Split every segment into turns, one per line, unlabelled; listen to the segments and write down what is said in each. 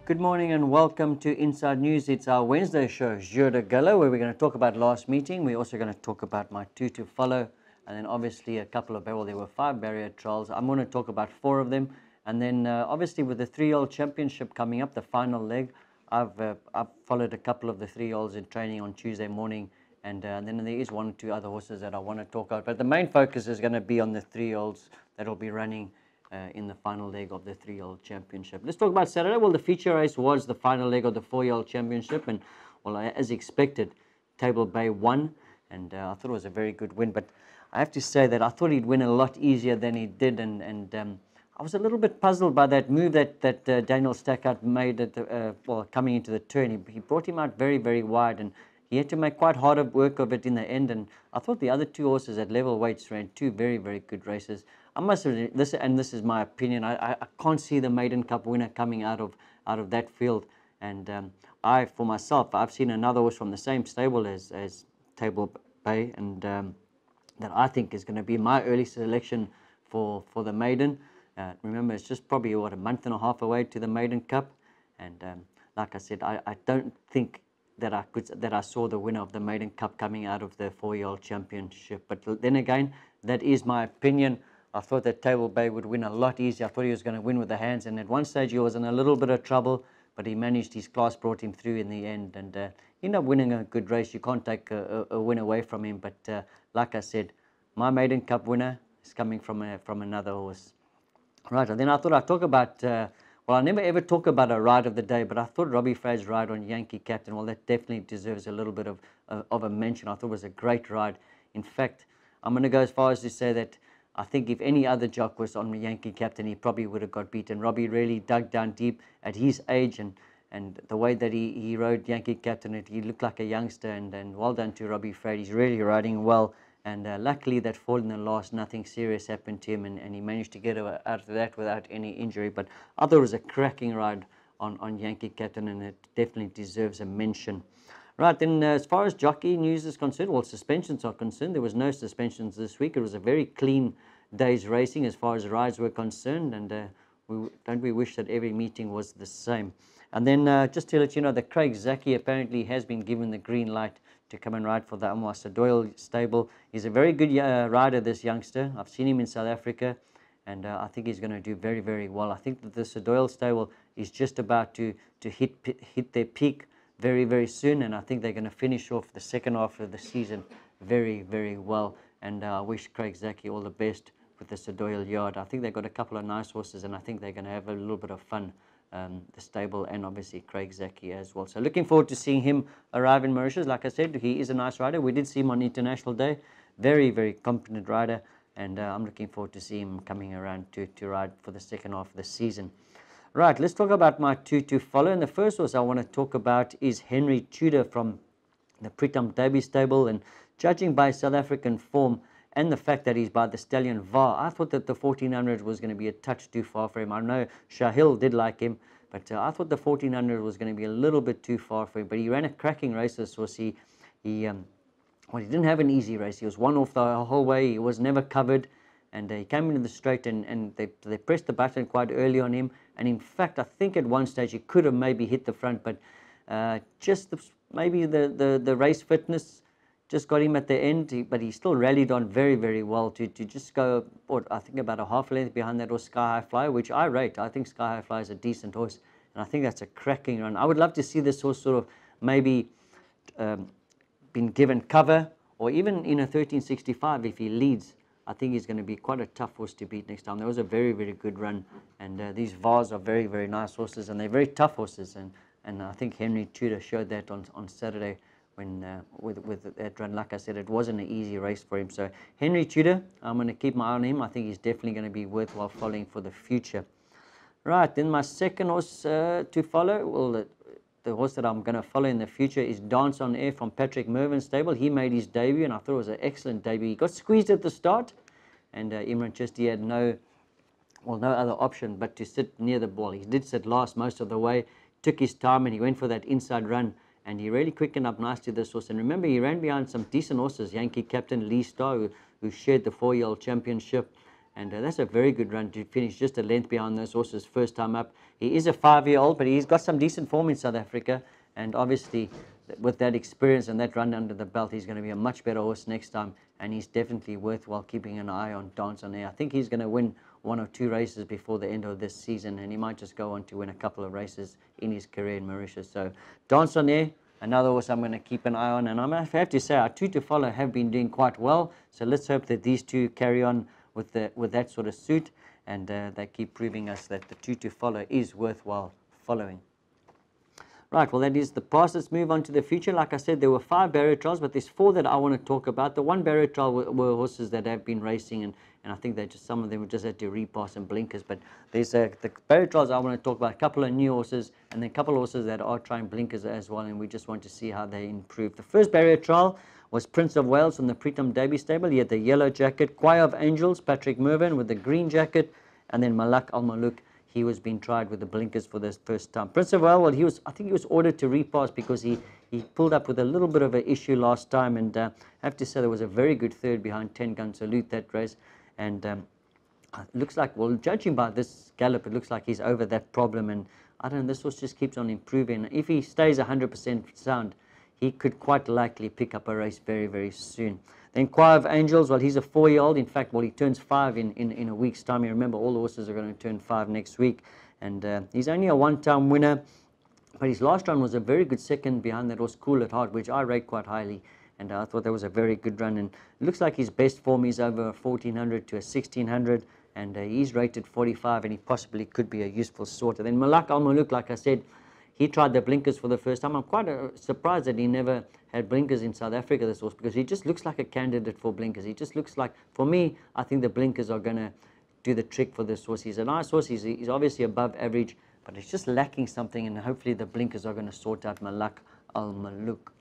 Good morning and welcome to Inside News. It's our Wednesday show, Jour du Galop, where we're going to talk about last meeting. We're also going to talk about my two to follow, and then obviously a couple of, well, there were 5 barrier trials. I'm going to talk about 4 of them. And then obviously with the 3-year-old championship coming up, the final leg, I've followed a couple of the 3-year-olds in training on Tuesday morning. And then there is 1 or 2 other horses that I want to talk about. But the main focus is going to be on the 3-year-olds that will be running in the final leg of the 3-year-old championship. Let's talk about Saturday. Well, the feature race was the final leg of the 4-year-old championship, and well, as expected, Table Bay won, and I thought it was a very good win. But I have to say that I thought he'd win a lot easier than he did, and I was a little bit puzzled by that move that Daniel Stackhout made at well, coming into the turn. He brought him out very, very wide, and he had to make quite hard work of it in the end. And I thought the other 2 horses at level weights ran 2 very, very good races. I must have this is my opinion. I can't see the Maiden Cup winner coming out of that field. And for myself, I've seen another horse from the same stable as Table Bay, and that I think is going to be my early selection for the maiden. Remember, it's just probably a month and a half away to the Maiden Cup, and like I said, I don't think that I saw the winner of the Maiden Cup coming out of the 4-year-old championship. But then again, that is my opinion. I thought that Table Bay would win a lot easier. I thought he was going to win with the hands, and at one stage he was in a little bit of trouble, but he managed. His class brought him through in the end, and he ended up winning a good race. You can't take a win away from him. But like I said, my Maiden Cup winner is coming from another horse. Right, and then I thought I'd talk about, well, I never ever talk about a ride of the day, but I thought Robbie Frey's ride on Yankee Captain, well, that definitely deserves a little bit of a mention. I thought it was a great ride. In fact, I'm going to go as far as to say that I think if any other jock was on Yankee Captain, he probably would have got beaten. Robbie really dug down deep at his age, and the way that he rode Yankee Captain, he looked like a youngster, and well done to Robbie Frey. He's really riding well. And luckily that fall in the last, nothing serious happened to him, and he managed to get out of that without any injury. But I thought it was a cracking ride on Yankee Captain, and it definitely deserves a mention. Right, then as far as jockey news is concerned, well, suspensions are concerned, there was no suspensions this week. It was a very clean day's racing as far as rides were concerned, and we wish that every meeting was the same. And then just to let you know that Craig Zaki apparently has been given the green light to come and ride for the Amwasa Doyle stable. He's a very good rider, this youngster. I've seen him in South Africa, and I think he's going to do very, very well. I think that the Doyle stable is just about to hit their peak very, very soon, and I think they're going to finish off the second half of the season very, very well. And I wish Craig Zaki all the best with the Doyle yard. I think they've got a couple of nice horses, and I think they're going to have a little bit of fun, the stable, and obviously Craig Zaki as well. So looking forward to seeing him arrive in Mauritius. Like I said, he is a nice rider. We did see him on International Day. Very, very competent rider, and I'm looking forward to see him coming around to ride for the second half of the season. Right, let's talk about my 2 to follow. And the first horse I want to talk about is Henry Tudor from the Pritam Derby stable. And judging by South African form and the fact that he's by the stallion VAR, I thought that the 1400 was going to be a touch too far for him. I know Shahil did like him, but I thought the 1400 was going to be a little bit too far for him. But he ran a cracking race this horse. Well, he didn't have an easy race. He was one off the whole way. He was never covered, and he came into the straight, and they pressed the button quite early on him. And in fact, I think at one stage he could have maybe hit the front, but just maybe the race fitness just got him at the end. But he still rallied on very, very well to just go, I think about a half length behind that was Sky High Flyer, which I rate. I think Sky High Flyer is a decent horse, and I think that's a cracking run. I would love to see this horse sort of maybe been given cover, or even in a 1365 if he leads. I think he's going to be quite a tough horse to beat next time. That was a very, very good run, and these Vars are very, very nice horses, and they're very tough horses, and I think Henry Tudor showed that on Saturday when with that run. Like I said, it wasn't an easy race for him. So Henry Tudor, I'm going to keep my eye on him. I think he's definitely going to be worthwhile following for the future. Right, then my second horse to follow, well, the horse that I'm going to follow in the future is Dance on Air from Patrick Mervin's stable. He made his debut, and I thought it was an excellent debut. He got squeezed at the start, and Imran Chisti had no other option but to sit near the ball. He did sit last most of the way, took his time, and he went for that inside run, and he really quickened up nicely this horse. And remember, he ran behind some decent horses, Yankee Captain, Lee Star, who shared the 4-year-old championship, And that's a very good run to finish just a length behind those horses first time up. He is a 5-year-old, but he's got some decent form in South Africa. And obviously, with that experience and that run under the belt, he's going to be a much better horse next time. And he's definitely worthwhile keeping an eye on Dance on Air. I think he's going to win 1 or 2 races before the end of this season. And he might just go on to win a couple of races in his career in Mauritius. So Dance on Air, another horse I'm going to keep an eye on. And I have to say, our 2 to follow have been doing quite well. So let's hope that these two carry on with that sort of suit, and they keep proving us that the 2 to follow is worthwhile following. Right, well, that is the past. Let's move on to the future. Like I said, there were 5 barrier trials, but there's 4 that I want to talk about. The 1 barrier trial were horses that have been racing, and I think they just, some of them just had to repass and blinkers. But there's the barrier trials I want to talk about, a couple of new horses, and then a couple of horses that are trying blinkers as well, and we just want to see how they improve. The first barrier trial was Prince of Wales from the Pretom Derby stable. He had the yellow jacket. Choir of Angels, Patrick Mervyn with the green jacket, and then Malak Al Maluk. He was being tried with the blinkers for the first time. Prince of Wales, well, I think he was ordered to repass because he pulled up with a little bit of an issue last time, and I have to say there was a very good third behind 10 Gun Salute that race, and it looks like, well, judging by this gallop, it looks like he's over that problem, and I don't know, this horse just keeps on improving. If he stays 100% sound, he could quite likely pick up a race very, very soon. Then Choir of Angels, well, he's a 4-year-old. In fact, well, he turns 5 in a week's time. You remember, all the horses are going to turn 5 next week. And he's only a 1-time winner. But his last run was a very good second behind that horse, Cool at Heart, which I rate quite highly. And I thought that was a very good run. And it looks like his best form is over a 1400 to a 1600. And he's rated 45, and he possibly could be a useful sort. And then Malak Al Maluk, like I said, he tried the blinkers for the first time. I'm quite surprised that he never had blinkers in South Africa, this horse, because he just looks like a candidate for blinkers. He just looks like, for me, I think the blinkers are going to do the trick for this horse. He's a nice horse. He's obviously above average, but he's just lacking something, and hopefully the blinkers are going to sort out Malak Al Maluk.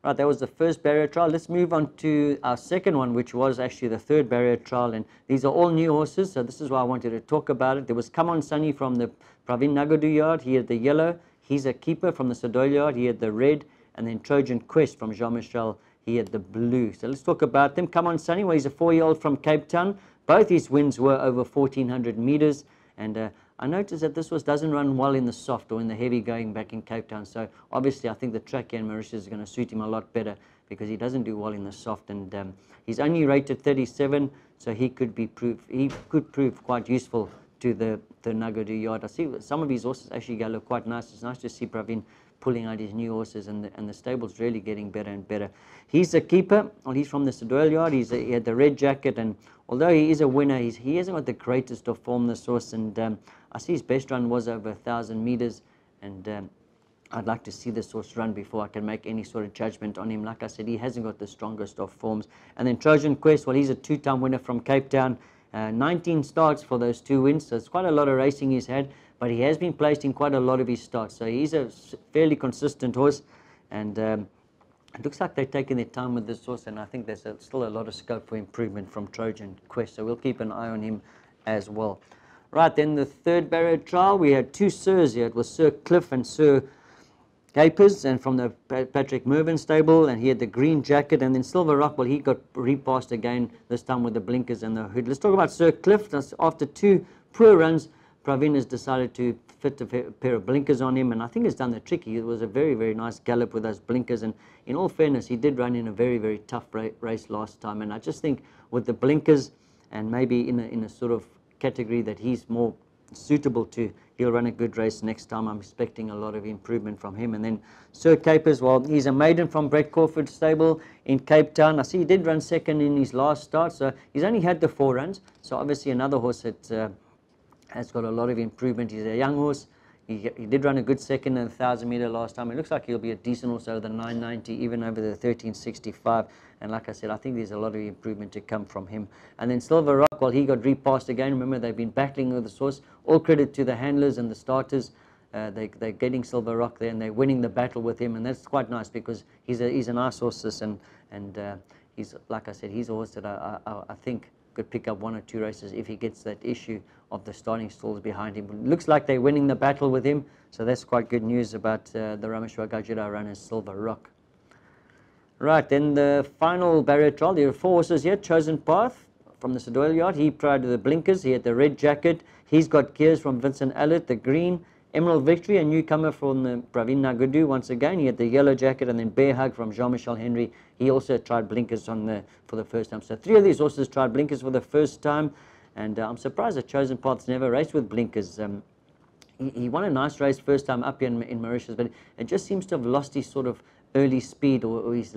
Right, that was the first barrier trial. Let's move on to our second one, which was actually the third barrier trial. And these are all new horses, so this is why I wanted to talk about it. There was Come On Sunny from the Pravin Nagadu yard. He had the yellow. He's a keeper from the Sadoil yard. He had the red. And then Trojan Quest from Jean-Michel. He had the blue. So let's talk about them. Come On Sunny, well, he's a 4-year-old from Cape Town. Both his wins were over 1400 meters. And I noticed that this horse doesn't run well in the soft or in the heavy going back in Cape Town. So obviously I think the track here in Mauritius is going to suit him a lot better because he doesn't do well in the soft. And he's only rated 37, so he could prove quite useful to the Nagadu yard. I see some of his horses actually go look quite nice. It's nice to see Pravin pulling out his new horses, and the stable's really getting better and better. He's a keeper. Well, he's from the Sadoil yard. He had the red jacket, and although he is a winner, he hasn't got the greatest of form, this horse. And I see his best run was over 1000 meters, and I'd like to see this horse run before I can make any sort of judgment on him. Like I said, he hasn't got the strongest of forms. And then Trojan Quest, well, he's a 2-time winner from Cape Town. 19 starts for those 2 wins, so it's quite a lot of racing he's had, but he has been placed in quite a lot of his starts, so he's a fairly consistent horse, and it looks like they're taking their time with this horse, and I think there's still a lot of scope for improvement from Trojan Quest, so we'll keep an eye on him as well. Right, then the third barrier trial, we had 2 Sirs here. It was Sir Cliff and Sir Capers, and from the Patrick Mervyn stable, and he had the green jacket. And then Silver Rock, well, he got repassed again, this time with the blinkers and the hood. Let's talk about Sir Cliff. After 2 poor runs, Pravin has decided to fit a pair of blinkers on him, and I think he's done the trick. It was a very, very nice gallop with those blinkers, and in all fairness, he did run in a very, very tough race last time, and I just think with the blinkers and maybe in a sort of category that he's more suitable to, he'll run a good race next time. I'm expecting a lot of improvement from him. And then Sir Capers, well, he's a maiden from Brett Crawford's stable in Cape Town. I see he did run second in his last start, so he's only had the 4 runs, so obviously another horse that has got a lot of improvement. He's a young horse. He did run a good second in the 1000 meter last time. It looks like he'll be a decent horse over the 990, even over the 1365. And like I said, I think there's a lot of improvement to come from him. And then Silver Rock, well, he got repassed again. Remember, they've been battling with this horse. All credit to the handlers and the starters. They're getting Silver Rock there, and they're winning the battle with him. And that's quite nice because he's a nice horse, and he's, like I said, he's a horse that I think could pick up 1 or 2 races if he gets that issue of the starting stalls behind him. It looks like they're winning the battle with him, so that's quite good news about the Rameshwar Gajira runner, Silver Rock. Right, then the final barrier trial, there are 4 horses here. Chosen Path from the Sadoil yard. He tried the blinkers. He had the red jacket. He's got gears from Vincent Allett, the green. Emerald Victory, a newcomer from the Praveen Nagudu once again. He had the yellow jacket, and then Bear Hug from Jean-Michel Henry. He also tried blinkers for the first time. So 3 of these horses tried blinkers for the first time, and I'm surprised that Chosen Path's never raced with blinkers. He won a nice race first time up here in Mauritius, but it just seems to have lost his sort of early speed, or he's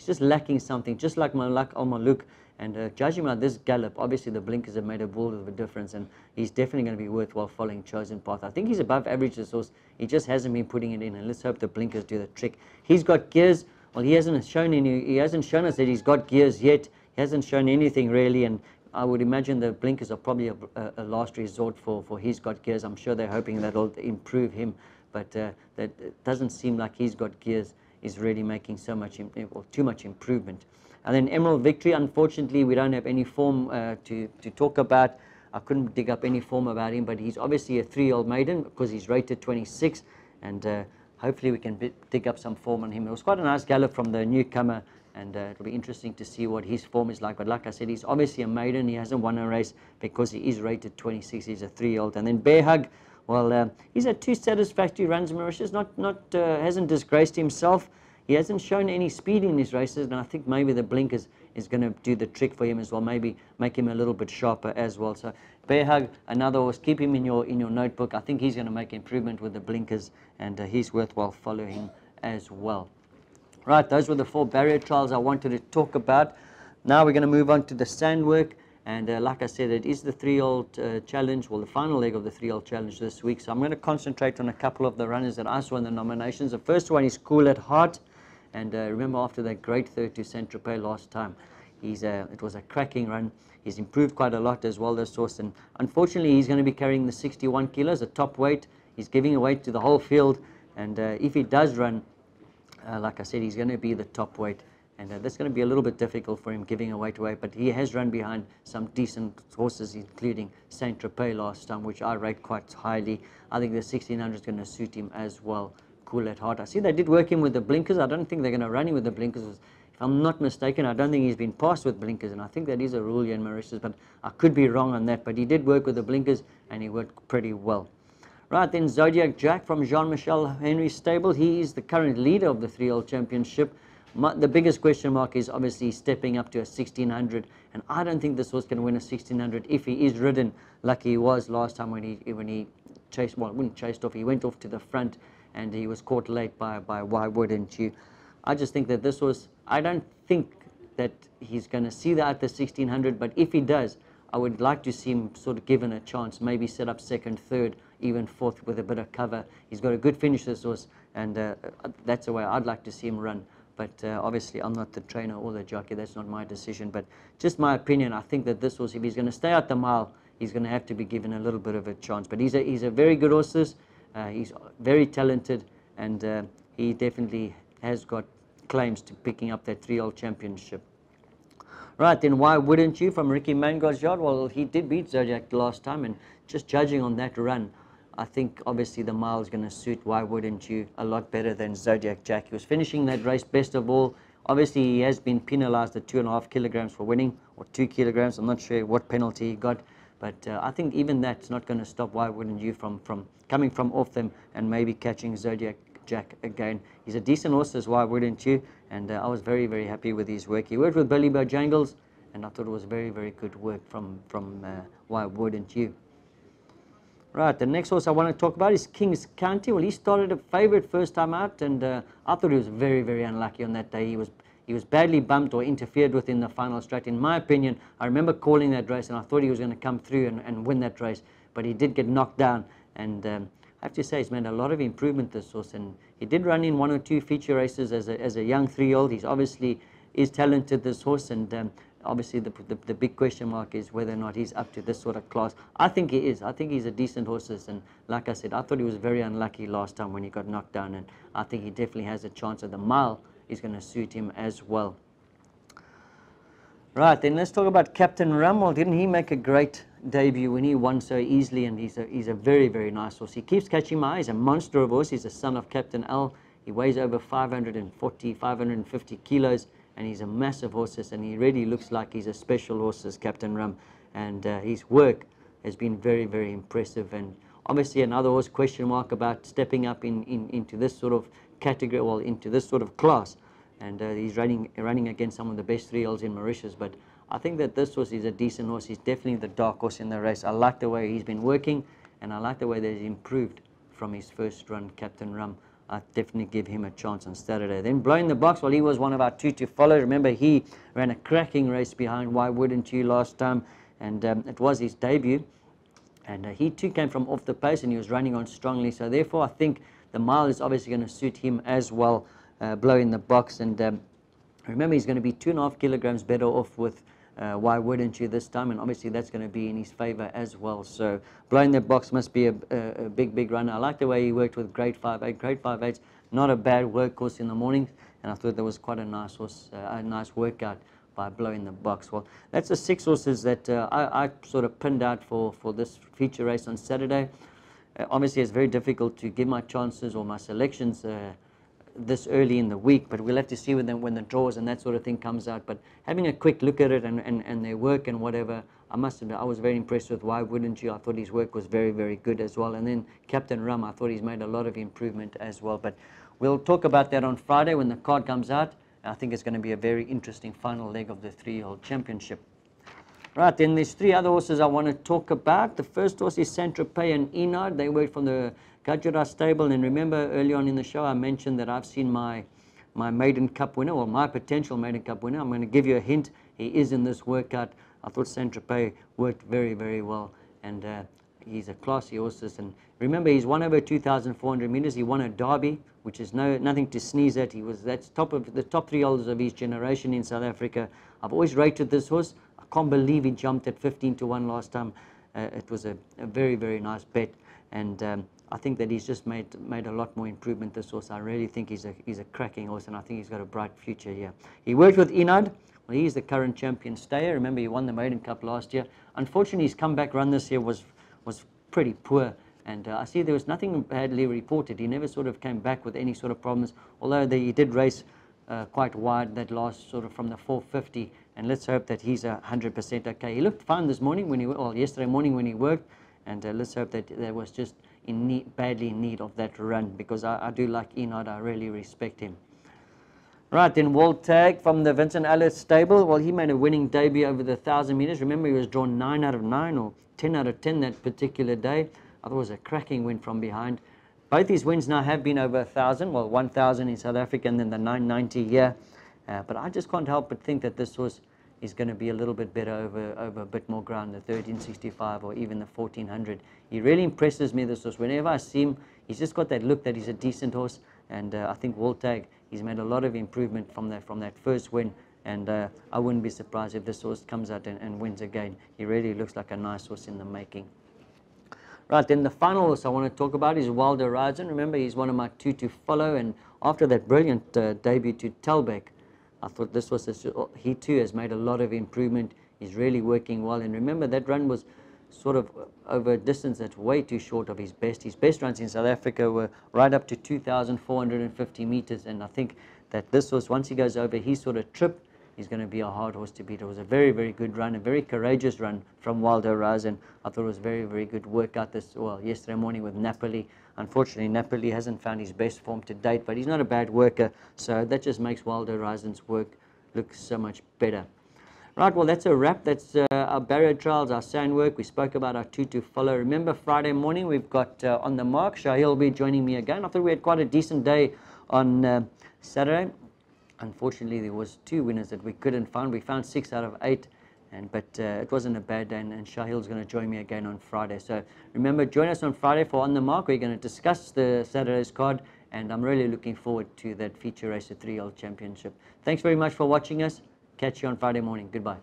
just lacking something, just like Malak Al Maluk. And judging by this gallop, obviously the blinkers have made a world of a difference, and he's definitely going to be worthwhile following Chosen Path. I think he's above average, this horse. He just hasn't been putting it in, and let's hope the blinkers do the trick. He's got gears. Well, he hasn't shown us that he's got gears yet. He hasn't shown anything really, and I would imagine the blinkers are probably a last resort for he's got gears. I'm sure they're hoping that'll improve him, but that it doesn't seem like he's got gears is really making so much or too much improvement. And then Emerald Victory, unfortunately, we don't have any form to talk about. I couldn't dig up any form about him, but he's obviously a 3-year-old maiden because he's rated 26, and hopefully we can dig up some form on him. It was quite a nice gallop from the newcomer, and it'll be interesting to see what his form is like. But like I said, he's obviously a maiden. He hasn't won a race because he is rated 26. He's a 3-year-old. And then Bear Hug, well, he's had 2 satisfactory runs in Mauritius. Hasn't disgraced himself. He hasn't shown any speed in his races, and I think maybe the blinkers is going to do the trick for him as well, maybe make him a little bit sharper as well. So Bear Hug, another horse, keep him in your notebook. I think he's going to make improvement with the blinkers, and he's worthwhile following as well. Right, those were the 4 barrier trials I wanted to talk about. Now we're going to move on to the sand work, and like I said, it is the 3-year-old challenge, well, the final leg of the 3-year-old challenge this week. So I'm going to concentrate on a couple of the runners that I saw in the nominations. The first one is Cool at Heart. And remember, after that great third to Saint-Tropez last time, it was a cracking run. He's improved quite a lot as well, this horse. And unfortunately, he's going to be carrying the 61 kilos, a top weight. He's giving away to the whole field. And if he does run, like I said, he's going to be the top weight. And that's going to be a little bit difficult for him giving away to weight. But he has run behind some decent horses, including Saint-Tropez last time, which I rate quite highly. I think the 1600 is going to suit him as well. Cool at Heart. I see they did work him with the blinkers. I don't think they're going to run him with the blinkers. If I'm not mistaken, I don't think he's been passed with blinkers, and I think that is a rule here in Mauritius, but I could be wrong on that. But he did work with the blinkers, and he worked pretty well. Right, then Zodiac Jack from Jean-Michel Henry's stable. He is the current leader of the 3-year-old championship. The biggest question mark is obviously stepping up to a 1600, and I don't think this horse can win a 1600 if he is ridden like he was last time when he chased, well, wouldn't chased off, he went off to the front, and he was caught late by Why Wouldn't You. I just think that this was, I don't think that he's going to see that at the 1600, but if he does, I would like to see him sort of given a chance, maybe set up 2nd, 3rd, even 4th with a bit of cover. He's got a good finish, this horse, and that's the way I'd like to see him run. But obviously, I'm not the trainer or the jockey. That's not my decision. But just my opinion, I think that this horse, if he's going to stay out the mile, he's going to have to be given a little bit of a chance. But he's a very good horse. He's very talented, and he definitely has got claims to picking up that 3-year-old championship. Right, then Why Wouldn't You from Ricky Mangar's yard? Well, he did beat Zodiac last time, and just judging on that run, I think obviously the mile is going to suit Why Wouldn't You a lot better than Zodiac Jack. He was finishing that race best of all. Obviously, he has been penalized at 2.5 kilograms for winning, or 2 kilograms. I'm not sure what penalty he got. But I think even that's not going to stop Why Wouldn't You from coming from off them and maybe catching Zodiac Jack again. He's a decent horse as Why Wouldn't You? And I was very, very happy with his work. He worked with Billy Bojangles, and I thought it was very, very good work from Why Wouldn't You? Right, the next horse I want to talk about is Kings County. Well, he started a favourite first time out, and I thought he was very, very unlucky on that day. He was badly bumped or interfered with in the final straight. In my opinion, I remember calling that race, and I thought he was going to come through and win that race, but he did get knocked down. And I have to say, he's made a lot of improvement, this horse, and he did run in 1 or 2 feature races as a young 3-year-old. He's obviously is talented, this horse, and obviously the big question mark is whether or not he's up to this sort of class. I think he is. I think he's a decent horse, and like I said, I thought he was very unlucky last time when he got knocked down, and I think he definitely has a chance at the mile. Is going to suit him as well. Right, then let's talk about Captain Ram. Didn't he make a great debut when he won so easily? And he's a very, very nice horse. He keeps catching my eye. He's a monster of a horse. He's a son of Captain L. He weighs over 540, 550 kilos, and he's a massive horse, and he really looks like he's a special horse, Captain Rum, and his work has been very, very impressive. And obviously another horse, question mark about stepping up into this sort of category, well, into this sort of class, and he's running against some of the best 3-year-olds in Mauritius. But I think that this horse is a decent horse. He's definitely the dark horse in the race. I like the way he's been working, and I like the way that he's improved from his first run, Captain Rum. I definitely give him a chance on Saturday. Then Blowing the Box, well, he was one of our 2 to follow. Remember, he ran a cracking race behind Why Wouldn't You last time, and it was his debut. And he too came from off the pace, and he was running on strongly. So therefore, I think the mile is obviously going to suit him as well, Blowing the Box. And remember, he's going to be 2.5 kilograms better off with Why Wouldn't You this time, and obviously that's going to be in his favor as well. So Blowing the Box must be a big runner. I like the way he worked with grade 5/8. Grade 5/8's not a bad workhorse in the morning, and I thought that was quite a nice horse, a nice workout by Blowing the Box. Well, that's the 6 horses that I sort of pinned out for this feature race on Saturday. Obviously, it's very difficult to give my chances or my selections this early in the week, but we'll have to see when the draws and that sort of thing comes out. But having a quick look at it and their work and whatever, I must admit, I was very impressed with Why Wouldn't You. I thought his work was very, very good as well. And then Captain Rum, I thought he's made a lot of improvement as well. But we'll talk about that on Friday when the card comes out. I think it's going to be a very interesting final leg of the 3-year-old championship. Right, then there's 3 other horses I want to talk about. The first horse is Saint-Tropez and Enard. They work from the Gajara stable. And remember, early on in the show, I mentioned that I've seen my maiden cup winner, or my potential maiden cup winner. I'm going to give you a hint. He is in this workout. I thought Saint-Tropez worked very, very well. And he's a classy horse. And remember, he's won over 2,400 meters. He won a derby, which is nothing to sneeze at. That's top of the top 3-year-olds of his generation in South Africa. I've always rated this horse. I can't believe he jumped at 15 to 1 last time. It was a very, very nice bet, and I think that he's just made a lot more improvement, this horse. I really think he's a cracking horse, and I think he's got a bright future here. He worked with Enard. Well, he's the current champion stayer. Remember, he won the Maiden Cup last year. Unfortunately, his comeback run this year was pretty poor, and I see there was nothing badly reported. He never sort of came back with any sort of problems, although he did race quite wide that last sort of from the 450, and let's hope that he's 100% okay. He looked fine this morning yesterday morning when he worked, and let's hope that there was just badly in need of that run, because I do like Enard. I really respect him. Right, then World Tag from the Vincent Ellis stable. Well, he made a winning debut over the 1,000 meters. Remember, he was drawn 9 out of 9 or 10 out of 10 that particular day. I thought it was a cracking win from behind. Both these wins now have been over 1,000. Well, 1,000 in South Africa and then the 990 here. But I just can't help but think that this horse is going to be a little bit better over a bit more ground, the 1365 or even the 1400. He really impresses me, this horse. Whenever I see him, he's just got that look that he's a decent horse. And I think World Tag, he's made a lot of improvement from that first win. And I wouldn't be surprised if this horse comes out and wins again. He really looks like a nice horse in the making. Right, then the final horse I want to talk about is Wild Horizon. Remember, he's one of my 2 to follow. And after that brilliant debut to Telbeck, I thought this was he too has made a lot of improvement. He's really working well. And remember, that run was sort of over a distance that's way too short of his best. His best runs in South Africa were right up to 2,450 meters. And I think that this horse, once he goes over his sort of trip, he's going to be a hard horse to beat. It was a very, very good run, a very courageous run from Wild Horizon. I thought it was very, very good workout yesterday morning with Napoli. Unfortunately, Napoli hasn't found his best form to date, but he's not a bad worker, so that just makes Wild Horizon's work look so much better. Right, well, that's a wrap. That's our barrier trials, our sand work. We spoke about our 2 to follow. Remember, Friday morning we've got On the Mark. Shahil will be joining me again. I thought we had quite a decent day on Saturday. Unfortunately, there was 2 winners that we couldn't find. We found 6 out of 8, but it wasn't a bad day, and Shahil's going to join me again on Friday. So remember, join us on Friday for On the Mark. We're going to discuss the Saturday's card, and I'm really looking forward to that feature race, the 3-year-old championship. Thanks very much for watching us. Catch you on Friday morning. Goodbye.